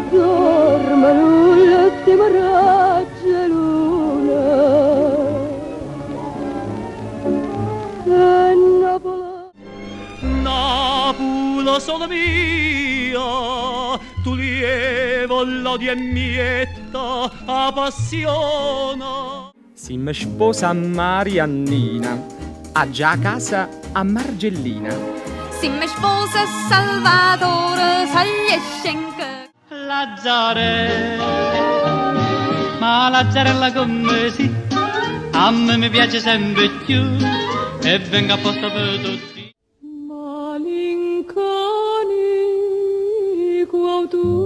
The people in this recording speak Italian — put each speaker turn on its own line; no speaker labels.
dormono l'ultima raggia luna e
Napolo sola mia, tu lievo l'odio e mietta appassiona.
Si mi sposa Mariannina, ha già casa a Margellina.
Si mi sposa Salvatore, Sagliescenca.
Lazzare, ma Lazzarella come si, a me mi piace sempre più e venga apposta per tutti.
Malinconico tu